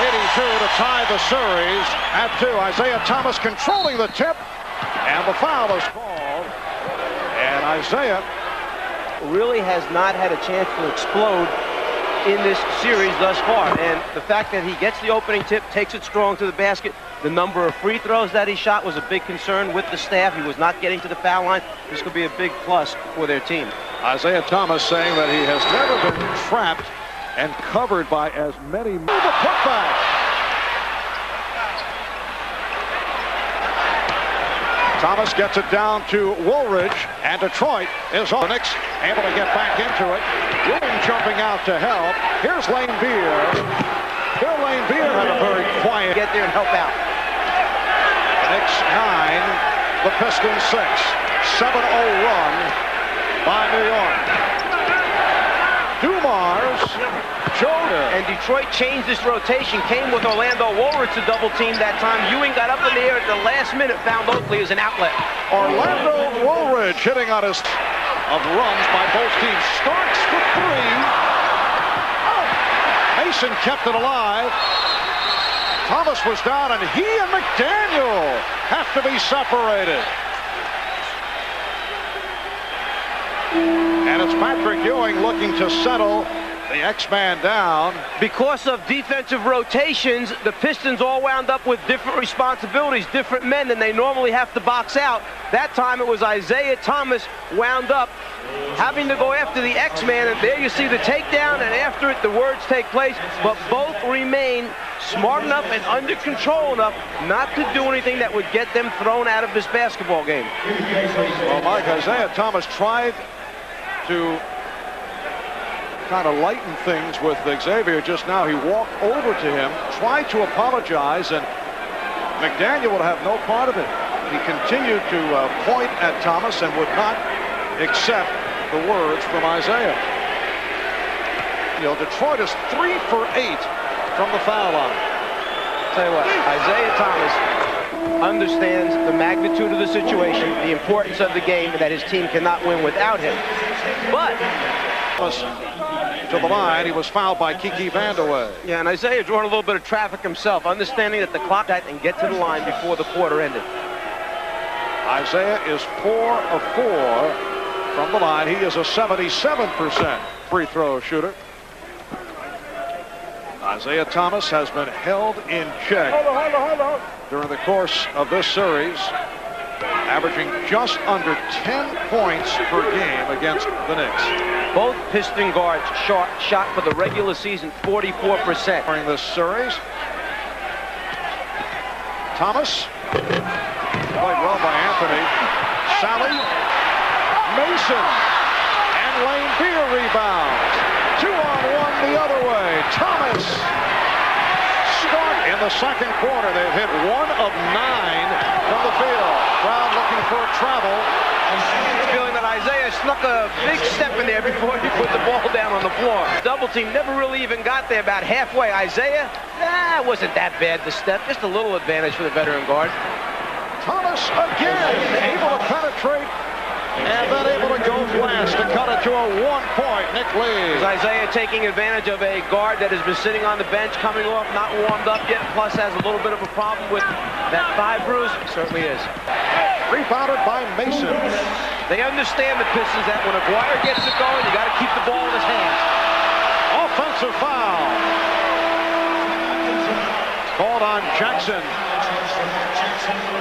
to tie the series at 2. Isiah Thomas controlling the tip, and the foul is called. And Isiah really has not had a chance to explode in this series thus far. And the fact that he gets the opening tip, takes it strong to the basket, the number of free throws that he shot was a big concern with the staff. He was not getting to the foul line. This could be a big plus for their team. Isiah Thomas saying that he has never been trapped and covered by as many. The putback. Thomas gets it down to Woolridge, and Detroit is on. The Knicks able to get back into it. Ewing jumping out to help. Here's Lane Beer. Bill Lane Beer had a very quiet. Get there and help out. Knicks 9, the Pistons 6. 7-0 run by New York. Dumars, Jordan. And Detroit changed this rotation, came with Orlando Woolridge to double team that time. Ewing got up in the air at the last minute, found Oakley as an outlet. Orlando Woolridge hitting on his of runs by both teams. Starks for 3. Oh, Mason kept it alive. Thomas was down, and he and McDaniel have to be separated. And it's Patrick Ewing looking to settle the X-Man down. Because of defensive rotations, the Pistons all wound up with different responsibilities, different men than they normally have to box out. That time it was Isiah Thomas wound up having to go after the X-Man, and there you see the takedown, and after it the words take place, but both remain smart enough and under control enough not to do anything that would get them thrown out of this basketball game. Well, Mike, Isiah Thomas tried to kind of lighten things with Xavier just now. He walked over to him, tried to apologize, and McDaniel would have no part of it. He continued to point at Thomas and would not accept the words from Isiah. You know, Detroit is 3 for 8 from the foul line. Tell you what, Isiah Thomas understands the magnitude of the situation, the importance of the game, and that his team cannot win without him. But to the line, he was fouled by Kiki Vandeweghe. Yeah, and Isiah drawing a little bit of traffic himself, understanding that the clock died and get to the line before the quarter ended. Isiah is 4 of 4 from the line. He is a 77% free throw shooter. Isiah Thomas has been held in check during the course of this series, averaging just under 10 points per game against the Knicks. Both Piston guards shot for the regular season 44% during this series. Thomas played well by Anthony. Sally, Mason, and Lane Beer rebounds. 2-on-1 the other way. Thomas start in the second quarter. They've hit 1 of 9 from the field. Crowd looking for travel. Feeling that Isiah snuck a big step in there before he put the ball down on the floor. Double team never really even got there, about halfway. Isiah, it wasn't that bad, the step. Just a little advantage for the veteran guard. Thomas again able to penetrate and then able to go flash to cut it to a 1-point Knick lead. Isiah taking advantage of a guard that has been sitting on the bench, coming off, not warmed up yet, plus has a little bit of a problem with that thigh bruise. Certainly is. Rebounded by Mason. They understand the Pistons that when Aguirre gets it going, you got to keep the ball in his hands. Offensive foul. Called on Jackson.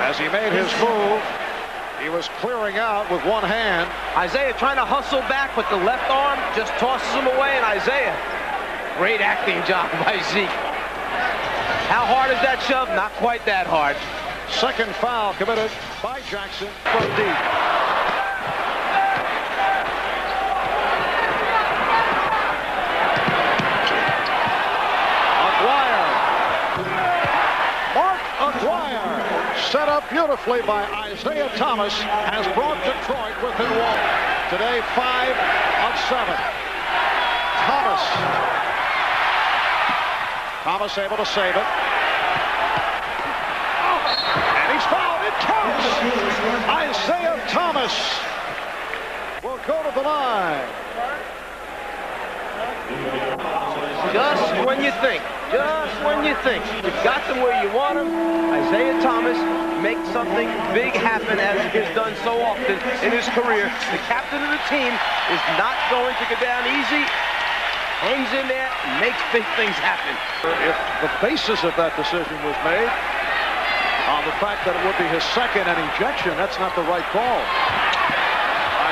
As he made his move, he was clearing out with one hand. Isiah trying to hustle back with the left arm, just tosses him away, and Isiah, great acting job by Zeke. How hard is that shove? Not quite that hard. Second foul committed by Jackson from deep. Aguirre, set up beautifully by Isiah Thomas, has brought Detroit within 1. Today, 5 of 7. Thomas able to save it. And he's fouled. It counts. Isiah Thomas will go to the line. Just when you think you think? You've got them where you want them. Isiah Thomas makes something big happen, as he has done so often in his career. The captain of the team is not going to go down easy. Hangs in there, makes big things happen. If the basis of that decision was made on the fact that it would be his second and ejection, that's not the right call.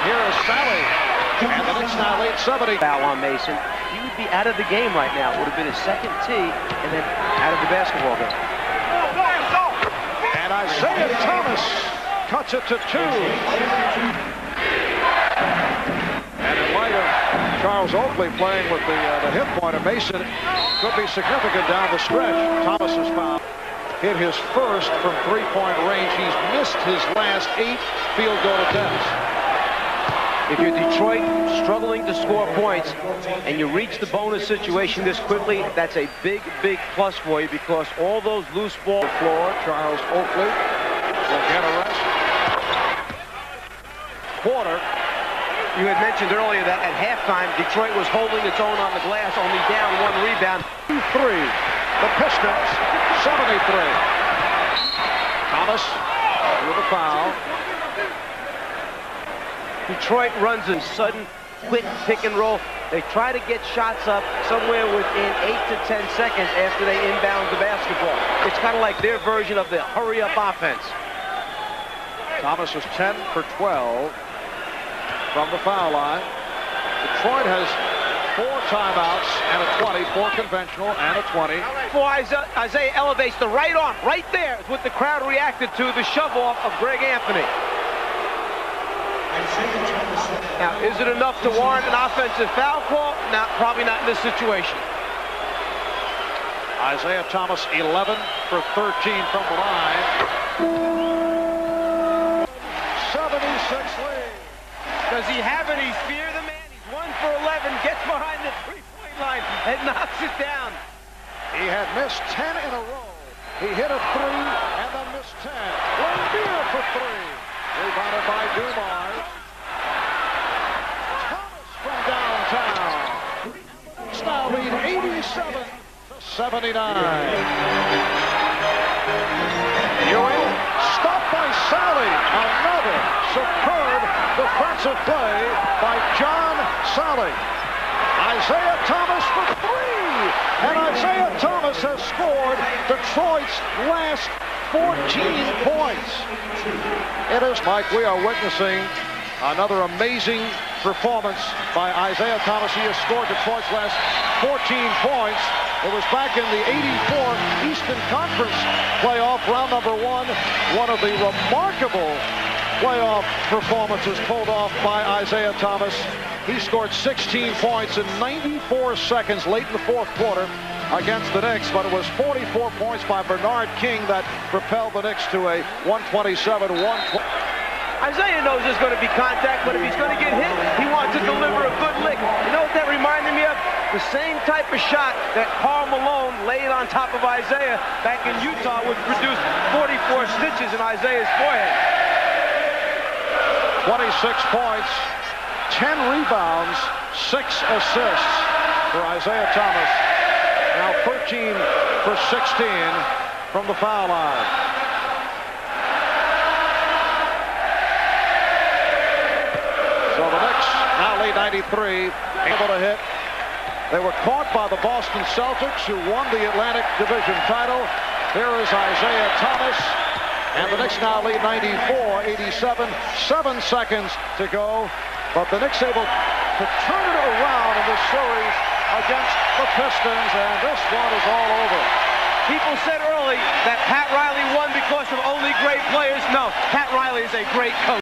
Here is Sally, and the Knicks now lead 70. Foul on Mason. He would be out of the game right now. It would have been his second tee, and then out of the basketball game. And Isiah Thomas cuts it to 2. And in light of Charles Oakley playing with the hip pointer, Mason could be significant down the stretch. Thomas is fouled. Hit his first from three-point range. He's missed his last 8 field goal attempts. If you're Detroit struggling to score points and you reach the bonus situation this quickly, that's a big, big plus for you, because all those loose balls. Floor, Charles Oakley will get a rest. Quarter. You had mentioned earlier that at halftime, Detroit was holding its own on the glass, only down 1 rebound. 2-3. The Pistons, 73. Thomas with a foul. Detroit runs a sudden, quick pick and roll. They try to get shots up somewhere within 8 to 10 seconds after they inbound the basketball. It's kind of like their version of the hurry-up offense. Thomas was 10 for 12 from the foul line. Detroit has 4 timeouts and a 20, 4 conventional and a 20. Before Isiah elevates the right arm, right there is what the crowd reacted to, the shove-off of Greg Anthony. Now, is it enough to warrant an offensive foul call? No, probably not in this situation. Isiah Thomas, 11 for 13 from the line. 76 lead. Does he have any fear, the man? He's 1 for 11, gets behind the three-point line and knocks it down. He had missed 10 in a row. He hit a 3 and then missed 10. Lambeer for 3. Rebounded by Dumars. Thomas from downtown. Now lead 87 to 79. Ewing stopped by Sally. Another superb defensive play by John Sally. Isiah Thomas for 3. And Isiah Thomas has scored Detroit's last 14 points. It is, Mike, we are witnessing another amazing performance by Isiah Thomas. He has scored Detroit's last 14 points. It was back in the '84 Eastern Conference playoff, round number 1. One of the remarkable playoff performances pulled off by Isiah Thomas. He scored 16 points in 94 seconds late in the 4th quarter against the Knicks, but it was 44 points by Bernard King that propelled the Knicks to a 127-120. Isiah knows there's going to be contact, but if he's going to get hit, he wants to deliver a good lick. You know what that reminded me of? The same type of shot that Karl Malone laid on top of Isiah back in Utah would produce 44 stitches in Isaiah's forehead. 26 points, 10 rebounds, 6 assists for Isiah Thomas. Now 13 for 16 from the foul line. So the Knicks now lead 93, able to hit. They were caught by the Boston Celtics, who won the Atlantic Division title. Here is Isiah Thomas, and the Knicks now lead 94-87. 7 seconds to go, but the Knicks able to turn it around in this series against the Pistons, and this one is all over. People said early that Pat Riley won because of only great players. No, Pat Riley is a great coach.